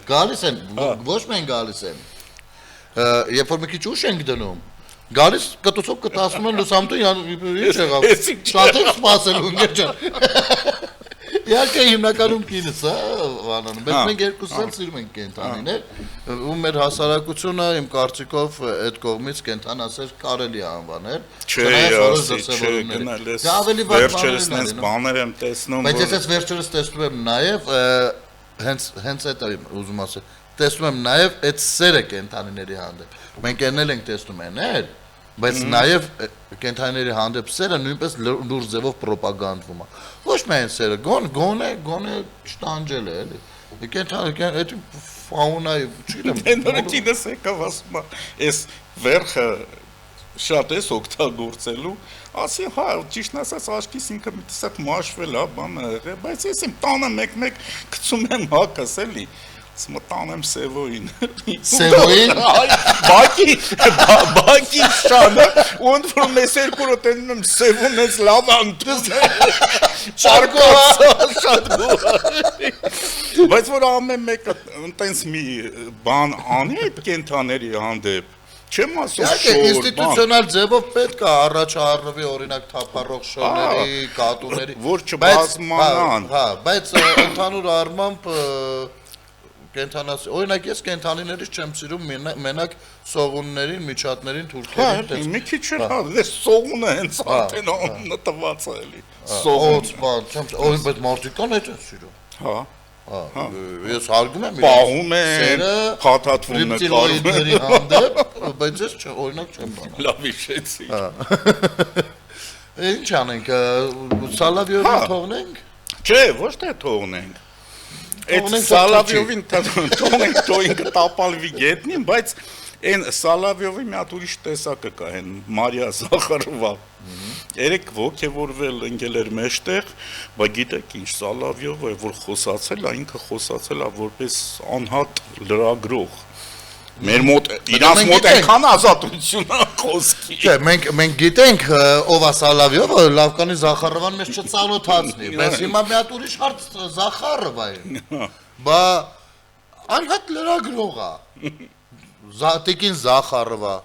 ոչ մենք գալիս են։ Երբ որ մի քիչ ուշ ենք դնում, գալիս կտուցով կտասում են լուսամտու ինչ եղավ, շատ ենք սպասելու ընկեր ջան։ Իհարկե հիմնականում կինս է վանանում, բայց մենք երկուսս էլ սիրում ենք կենթանիներ, ու մեր հասարակությունը իմ կարծիքով այդ կողմից կենթանասեր կարելի է անվանել։ Չէ, գնալես, վերջերս նենց բաներ եմ տեսնում, բայց ես այս վերջերս տեսնում եմ նաև, հենց այդ ուզում ասել, տեսնում եմ նաև այդ սերը կենթանիների հանդեպ։ Մենք էնել ենք տեսնում էներ, բայց նաև կենթանիների հանդեպ սերը նույնպես լուրջ ձևով պրոպագանդվում է։ Ոչ միայն սերը, գոնե չտանջել է, էլի։ Կենթանի այդ ֆաունայի, չգիտեմ։ Նորեկինս եկավ ասում է, այս վերխը շատ էս օգտագործելու, ասի, հա, ճիշտ ասած աչքիս ինքը մի տեսակ մաշվել է, բանը եղել, բայց ես իմ տանը մեկ-մեկ գցում եմ հակս, էլի։ Սմտանեմ Սևոյին։ Սևոյին։ Բակի շանը, ոնց որ մեզ երկուրը տենում եմ Սևոն ես լավ անտուզ։ Շատ գոհ։ Բայց որ ամեն մեկը տենց մի բան անի այդ կենթաների հանդեպ, չեմ ասում շոր, ինստիտուցիոնալ ձևով պետք է առաջահարվի օրինակ թափառող շորների, կատուների, որ չբազմանան։ Հա, բայց ընդհանուր առմամբ կենթանաց, օրինակ ես կենթանիներից չեմ սիրում մենակ սողուններին, միջատներին, Հա, թուրքերին, մի քիչ էլ հա, դες սողունը հենց արդեն անունը տված է էլի։ սողոց, բան, չեմ, օրինակ բայց մարդիկ կան այդ են սիրում։ Հա, Ես հարգում եմ պահում են, փաթաթվում ռեպտիլոիդների հանդեպ, բայց ես օրինակ չեմ բան։ լավ հիշեցի։ Ինչ անենք, Սալավիովին թողնենք։ Չէ, ոչ թե թողնենք։ Այդ Թողնենք, Սալավիովին թողնենք, թող ինքը տապալվի գետնին, բայց այն Սալավիովի մի հատ ուրիշ տեսակը կա, այն Մարիա Զախարովա։ Երեք ոգևորվել ընկել էր մեջտեղ, բայց գիտեք ինչ, Սալավիովը որ խոսացել է, ինքը խոսացել է որպես անհատ լրագրող։ Մեր մոտ իրանց մոտ այնքան ազատություն է խոսքի։ Չէ, մենք գիտենք ով է Սալավիովը, լավ կանի Զախարովան մեզ չծանոթացնի, բայց հիմա մի հատ ուրիշ հարց Զախարովա է։ Բա անհատ լրագրող է։ Տիկին Զախարովա։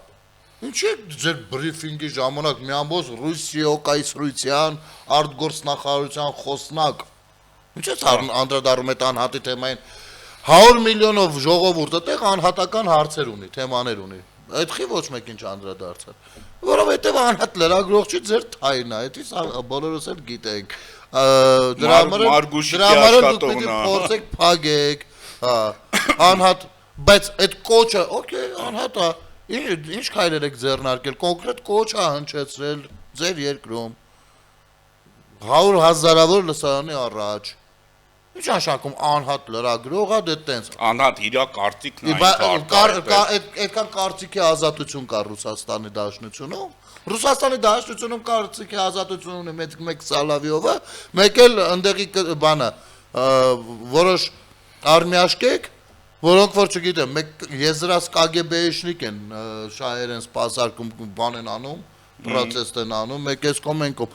Ինչի՞ ձեր բրիֆինգի ժամանակ մի ամբողջ Ռուսիո կայսրության արտգործնախարարության խոսնակ։ Ինչի՞ անդրադառնում եք անհատի թեմային 100 միլիոնով ժողովուրդը տեղ անհատական հարցեր ունի, թեմաներ ունի։ Այդքի ոչ մեկին չանդրադարձել։ Որովհետև անհատ լրագրող չի ձեր թայնա, այդից բոլորս էլ գիտենք։ Դրա համար դուք պետք է փորձեք փագեք, հա, անհատ, բայց այդ կոչը, օքեյ, անհատ է։ Ինչ քայլեր եք ձեռնարկել, կոնկրետ կոչ է հնչեցրել ձեր երկրում 100,000-ավոր լսարանի առաջ։ Ինչ անշակում անհատ լրագրող է, դե տենց։ Անհատ իրա կարծիքն է այդքան կարծիքի ազատություն կա Ռուսաստանի Դաշնությունում։ Ռուսաստանի Դաշնությունում կարծիքի ազատություն ունի մեկ Սալավիովը, մեկ էլ ընդեղի բանը որոշ արմիաշկեք, որոնք որ չգիտեմ, մեկ եզրած կագեբեյշնիկ են շահերեն սպասարկում բան են անում, պրոցես են անում, մեկ էս կոմ են կոմ։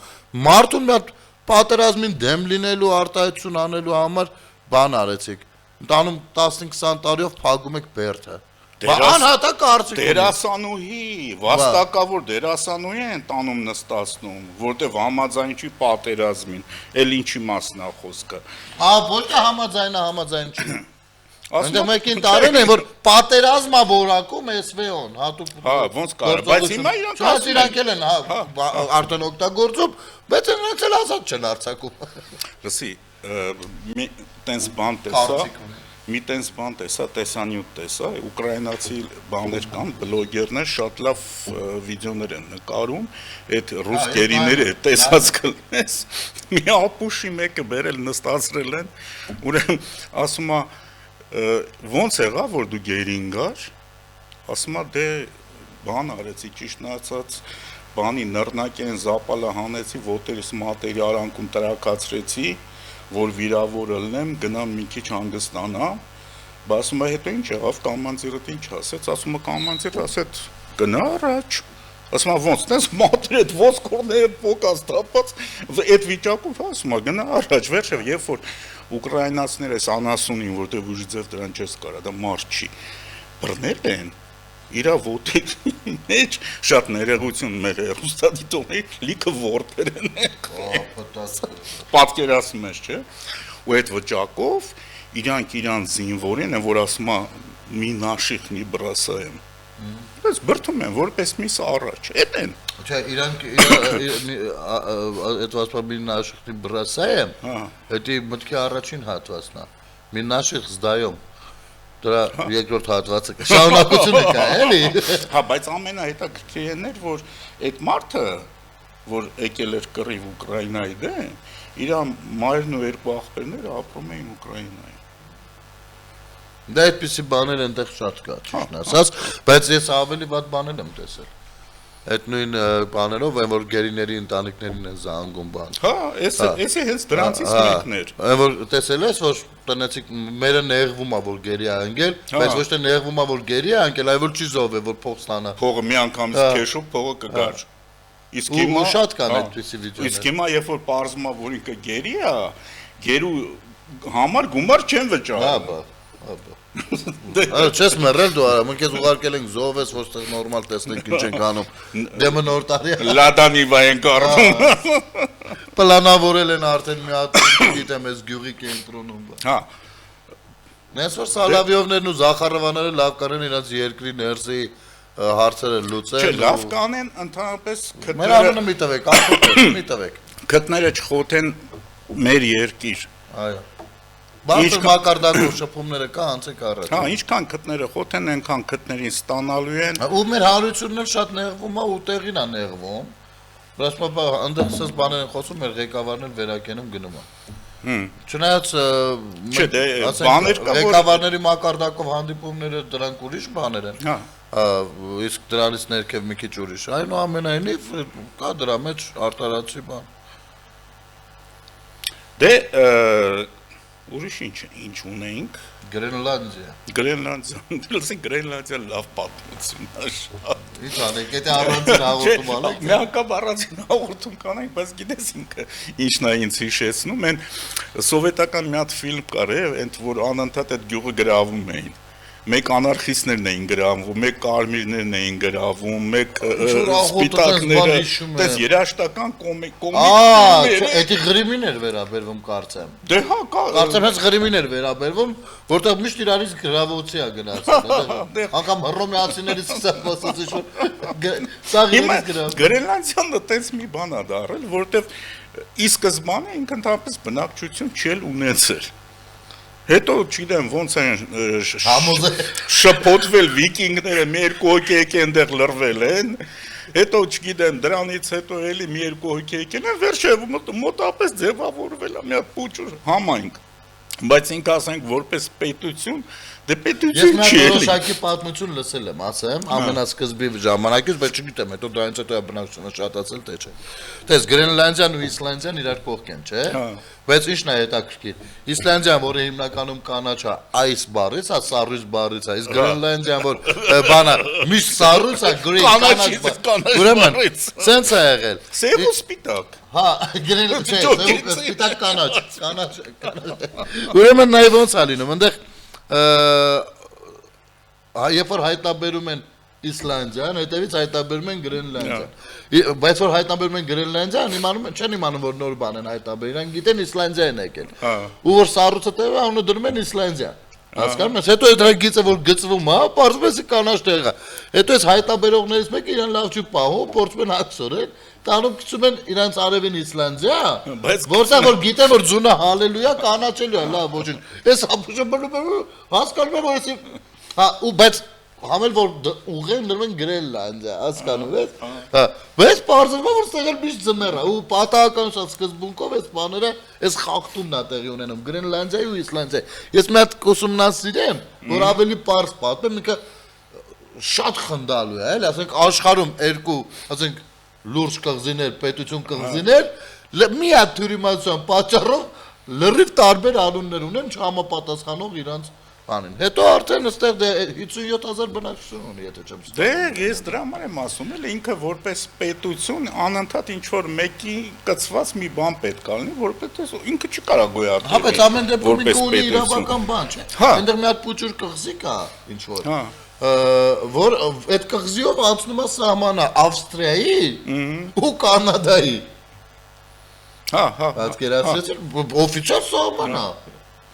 Մարդուն մի հատ պատերազմին դեմ լինելու արտահայտություն անելու համար բան արեցիք։ Ընտանում 15-20 տարիով փակում եք բերդը։ Անհատա կարծիք ունի։ Դերասանուհի, վաստակավոր դերասանուհի են տանում նստացնում, որտեվ համաձայն չի պատերազմին, էլ ինչի մասն է խոսքը։ Ոչ թե համաձայն չի։ Այնտեղ մեկին տարեն են, որ պատերազմա որակում SVO-ն, հատուկ։ Հա, ոնց կարող, բայց հիմա իրանք են, արդեն օգտագործում, բայց նրանց էլ ազատ չեն արձակում։ Լսի, մի տենց բան տեսա, մի տենց բան տեսա, տեսանյութ տեսա, ուկրաինացի բաներ կան, բլոգերներ շատ լավ վիդեոներ են նկարում, այդ ռուս գերիները տեսած կլնես, մի ապուշի մեկը բերել նստացրել են, ուրեմն ասում է ոնց եղավ որ դու գերին գար, ասում է դե բան արեցի, ճիշտ ասած, բանի նռնակեն զապալը հանեցի, ոտերս մատերի արանքում տրակացրեցի, որ վիրավոր ելնեմ, գնամ մի քիչ հանգստանամ, բա ասում է հետո ինչ եղավ, կամանձիրդ ինչ ասեց, ասում է կամանձիրը ասեց գնա առաջ, ասում է ոնց, տես մատեր այդ ոսկորները պոկած տրապած, այդ վիճակում ասում է գնա առաջ, վերջև երբ որ ուկրաինացիները այս անասունին, որտեղ ուժի ձև դրան չես կարա, դա մարդ չի, բռնել են, իրա ոտերի մեջ շատ ներեղություն մեր հեռուստադիտողների լիքը որդեր են պատկերացնում ես, չէ, ու այդ վճակով իրանք իրան զինվորին են, որ ասում է մի նաշիխ մի բրասայեմ, բայց բրթում են որպես միս առաջ, էդ են։ Չէ, իրանք այդ ասում մի նաշիխ մի բրասայեմ, հետի մտքի առաջին հատվածն է, մի նաշիխ զդայում, դրա երկրորդ հատվածը կա, շարունակությունը կա, էլի։ Հա, բայց ամենահետաքրքիրն էր, որ այդ մարդը, որ եկել էր կռիվ Ուկրաինայի դեմ, իր մայրն ու երկու աղբերները ապրում էին Ուկրաինայում։ Դա այդպիսի բաներ այնտեղ շատ կա, ճիշտ ասած, բայց ես ավելի վատ բաներ եմ տեսել։ Այդ նույն բաներով, այն որ գերիների ընտանիքներին են զանգում բան։ Հա, էսի հենց դրանցից մեկն էր։ Այն որ տեսել ես, որ տնեցիկ մերը նեղվում է, որ գերի է ընկել, բայց ոչ թե նեղվում է, որ գերի է ընկել, այլ որ չի զոհվել, որ փող ստանա։ Փողը մի անգամից քեշով փողը կգար։ Իսկ հիմա շատ կան այդպիսի վիդեոներ։ Իսկ հիմա երբ որ պարզվում է, որ ինքը գերի է, գերու համար գումար չեն վճարում։ Հա, չես մեռել դու արա, մենք ես ուղարկել ենք զոհվես, ոչ թե նորմալ տեսնենք ինչ ենք անում։ Դեմը նոր տարի է։ Լադանիվա են կառնում։ Պլանավորել են արդեն մի հատ, գիտեմ, ես գյուղի կենտրոնում։ Հա։ Նես որ Սալավիովներն ու Զախարովաները լավ կարեն իրաց երկրի ներսի հարցերը լուծել։ Չէ, լավ կանեն ընդհանրապես Մեր ամենը մի տվեք, ապօրինը մի տվեք։ քթները չխոթեն մեր երկիր։ Այո։ Բարձր մակարդակով շփումները կա, անցեք առաջ։ Հա, ինչքան քթները խոթեն, այնքան քթներին ստանալու են։ Ու մեր հարությունն էլ շատ նեղվում է ու տեղին է նեղվում։ Բայց բա այնտեղ սս բաներ են խոսում, մեր ղեկավարն էլ վերակենում գնում է։ Չնայած Չէ, դե բաներ կա, որ ղեկավարների մակարդակով հանդիպումները դրանք ուրիշ բաներ են։ Հա։ Իսկ դրանից ներքև մի քիչ ուրիշ։ Այնուամենայնիվ կա դրա մեջ արտարացի բան։ Դե ուրիշ ինչ ունեինք։ Գրենլանդիա լավ պատմություն է շատ։ Ինչ անենք, եթե առանցին հաղորդում անենք։ Մի անգամ առանցին հաղորդում կանենք, բայց գիտես ինքը ինչն է ինձ հիշեցնում, այն սովետական մի հատ ֆիլմ կար, այնդ որ անընդհատ այդ գյուղը գրավում էին։ Մեկ անարխիստներն էին գրավում, մեկ կարմիրներն էին գրավում, մեկ սպիտակները, դες երաշտական կոմիկ։ Էդի գրիմին էր վերաբերվում կարծեմ։ Դե հա, Կարծեմ հենց գրիմին էր վերաբերվում, որտեղ միշտ իրարից գրավոցի է գնացել։ Անգամ հռոմեացիներից սկսած մասած ինչ-որ սաղ իրարից գրավ։ Գրենլանդիան տես մի բան է դարել, որտեղ ի սկզբանե ինքը ընդհանրապես բնակչություն չել ունեցել։ Հետո չգիտեմ ոնց են շփոթվել վիկինգները, մի երկու հոգի այնտեղ լրվել են, հետո չգիտեմ դրանից հետո էլի մի երկու հոգի եկել են, վերջը մոտապես ձևավորվել է մի հատ փուչուր համայնք, բայց ինքը ասենք որպես պետություն, դե պետություն չի էլի։ Ես մի որոշակի պատմություն լսել եմ, ասեմ, ամենասկզբի ժամանակից, բայց չգիտեմ, հետո դրանից հետո է բնակչությունը շատացել թե չէ։ Տես Գրենլանդիան ու Իսլանդիան իրար կողք են, չէ։ Բայց ինչն է հետաքրքիր։ Իսլանդիան, որը հիմնականում կանաչ է, այս բառից է, սառույց բառից է, իսկ Գրենլանդիան, որ բանա, միշտ սառույց է, գրին կանաչ։ Ուրեմն, սենց է եղել։ Սև ու սպիտակ։ Հա, գրել չէ, սպիտակ կանաչ։ Ուրեմն նայ ոնց է լինում, այնտեղ երբ որ հայտնաբերում են Իսլանդիան, հետևից հայտնաբերում են Գրենլանդիան։ Բայց որ հայտնաբերում են Գրենլանդիան, չեն իմանում որ նոր բան են հայտնաբերել, իրենք գիտեն Իսլանդիա են եկել։ Ու որ սառույցը տևը անունը դնում են Իսլանդիա։ Հասկանում ես, հետո այդ գիծը որ գծվում է, պարզվեց կանաչ տեղ է։ Հետո այս հայտնաբերողներից մեկը իրան լավ չի պահում, փորձում են հացորել, տանում գցում են իրանց արևին Իսլանդիա, որտեղ որ գիտեն որ ձունը հալելույա կանաչելու է, լավ ոչինչ։ Այս ապուշը հասկանում եմ որ էսի հա ու բայց համել որ ուղեն դրում են Գրենլանդիա, հասկանում ես։ Հա, բայց պարզվում է որ ստեղել միշտ ձմեռ է ու պատահական շատ սկզբունքով այս բաները այս խախտումն է տեղի ունենում Գրենլանդիայի ու Իսլանդիայի։ Ես մի հատ ուսումնասիրեմ, որ ավելի պարզ պատմեմ, ինքը շատ խնդալու է, էլի, ասենք աշխարհում երկու, ասենք լուրջ կղզիներ, պետություն կղզիներ, մի հատ թյուրիմացիան պատճառով լրիվ տարբեր անուններ ունեն, չհամապատասխանող իրանց բանին։ Հետո արդեն այստեղ 57000 բնակչություն ունի, եթե չեմ սխալվում։ Դե ես դրա համար եմ ասում, էլ ինքը որպես պետություն անընդհատ ինչ որ մեկի կծված մի բան պետք է լինի, որպես ինքը չկարա գոյատևի։ Հա, բայց ամեն դեպքում ինքը ունի իրավական բան, չէ։ Այնտեղ մի հատ փուչուր կղզի կա, ինչ որ։ Հա։ Որ այդ կղզիով անցնում է սահմանը Ավստրիայի ու Կանադայի։ Հա, հա։ Պատկերացրեցի, օֆիցիալ սահման է։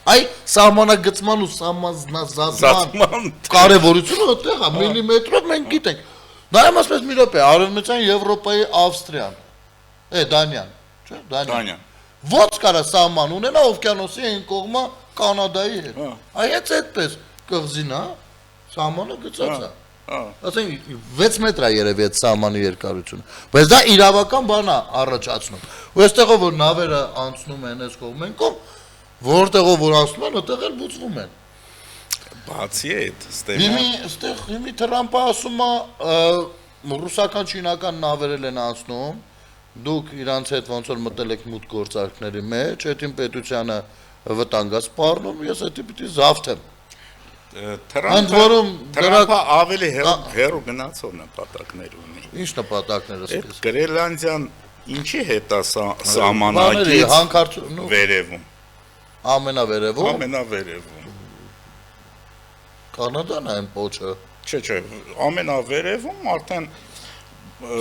Այ սահմանագծման ու սահմանազատման կարևորությունը այդտեղ է, միլիմետրով մենք գիտենք։ Նայեմ ասես մի րոպե, Արևմտյան Եվրոպայի Ավստրիան, Դանիան, չէ՞, Դանիան։ Ո՞նց կարա սահման ունենա օվկիանոսի այն կողմը Կանադայի հետ։ Այ հենց այդպես կղզին է, սահմանը գծած է։ Ասենք 6 մետր է երևի այդ սահմանի երկարությունը, բայց դա իրավական բան է առաջացնում։ Ու այստեղով որ նավերը անցնում են այս կողմեն կողմ, որտեղով որ անցնում են, այդտեղ էլ բուծվում են։ Բացի այդ, ստեղ այստեղ հիմի Թրամփը ասում է ռուսական չինական նավերել են անցնում, դուք իրանց հետ ոնց որ մտել եք մուտք գործարքների մեջ, այդ իմ պետությանը վտանգ է սպառնում, ես դա պիտի զավթեմ։ Թրամփը ավելի հեռու գնացող նպատակներ ունի։ Ինչ նպատակներ է։ Գրենլանդիան ինչի հետ է սահմանագիծ վերևում։ Ամենավերևում։ Ամենավերևում։ Կանադան է այն պոչը։ Չէ, ամենավերևում արդեն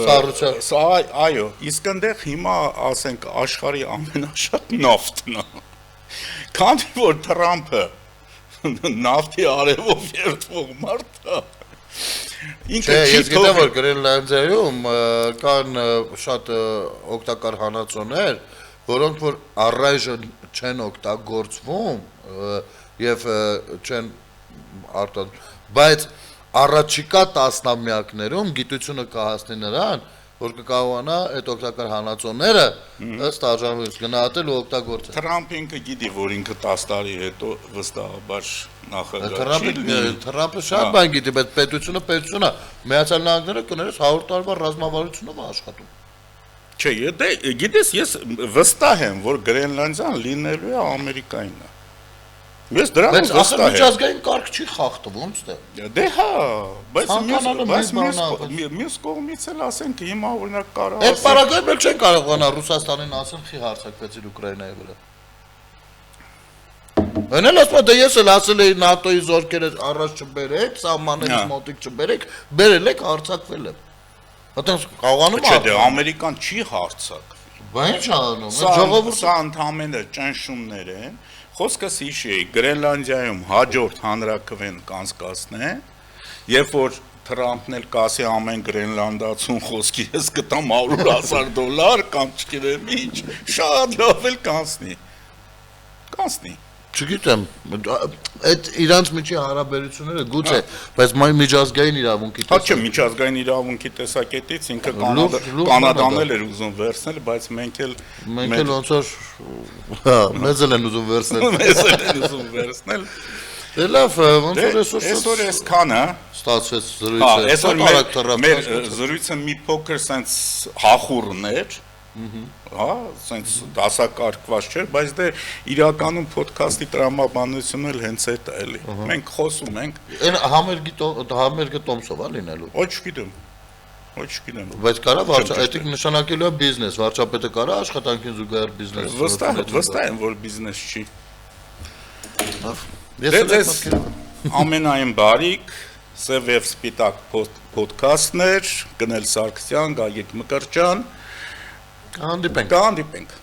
Սառույցը։ Այո, իսկ այնտեղ հիմա ասենք աշխարհի ամենաշատ նավթն է։ Քանի որ Թրամփը նավթի արևով երթվող մարդ է։ Ինքը Չէ, չի ես գիտեմ, թողել։ որ Գրենլանդիայում կան շատ օգտակար հանածոներ, որոնք որ առայժմ չեն օգտագործվում եւ չեն արտադրվում, բայց առաջիկա տասնամյակներում գիտությունը կհասնի նրան, որ կկարողանա այդ օգտակար հանածոները ըստ արժանավորից գնահատել ու օգտագործել։ Թրամփը ինքը գիտի, որ ինքը 10 տարի հետո վստահաբար նախագահ չի լինի։ Թրամփը շատ բան գիտի, բայց պետությունը Միացյալ Նահանգները կներես 100 տարվա ռազմավարությունով է աշխատում։ Չէ, դե գիտես, ես վստահ եմ, որ Գրենլանդիան լինելու է Ամերիկայինը։ Ես դրան Բայց ասել վստահ եմ։ միջազգային կարգ չի խախտվում, ստե։ Դե հա, բայց Ցանկանալը մեծ բան է, մյուս կողմից էլ ասենք հիմա օրինակ կարող Այդ պարագայում էլ չեն կարողանա Ռուսաստանին ասել խի հարձակվեցին Ուկրաինայի վրա։ Այնել ասում դե ես էլ ասել էի ՆԱՏՕ-ի զորքերը առաջ չբերեք, սահմաններից մոտիկ չբերեք, բերել եք հարձակվել եմ։ Այդտեղ կարողանում Չէ, դե Ամերիկան չի հարձակվի։ Բա ինչ անում, Ժողովուրդը սա ընդհանրապես ճնշումներ են։ Խոսքս հիշի, Գրենլանդիայում հաջորդ հանրաքվեն կանցկացնեն, երբ որ Թրամփն էլ կասի ամեն գրենլանդացուն խոսքի ես կտամ $100,000 կամ չգիտեմ ինչ, շատ լավ էլ կանցնի։ Կանցնի։ Չգիտեմ, այդ իրանց միջի հարաբերությունները գուցե, բայց միջազգային իրավունքի Հա չէ, միջազգային իրավունքի տեսակետից ինքը Կանադան էլ էր ուզում վերցնել, բայց մենք էլ ոնց որ հա, մեզ էլ են ուզում վերցնել։ մեզ էլ են ուզում վերցնել։ Դե լավ, ոնց որ Այսօր այսքանը ստացվեց Հա, զրույցը։ այսօր մեր զրույցը մի փոքր sense հախուռն էր։ Հա, sense դասակարգված չէր, բայց դե իրականում ոդքասթի տրամաբանությունը էլ հենց այդ է էլի։ Մենք խոսում ենք, Այն համերգը Տոմսով է լինելու։ ոչ գիտեմ։ Ոչ գիտեմ։ Բայց կարա այդ նշանակելու է բիզնես, վարչապետը կարա աշխատանքին զուգահեռ բիզնես։ Վստահ եմ, որ բիզնես չի։ Ես Դες ամենայն բարիք, Սև եւ Սպիտակ ոդքասթներ, Գնել Սարգսյան, Գագիկ Մկրտչյան, Հանդիպենք։ կհանդիպենք։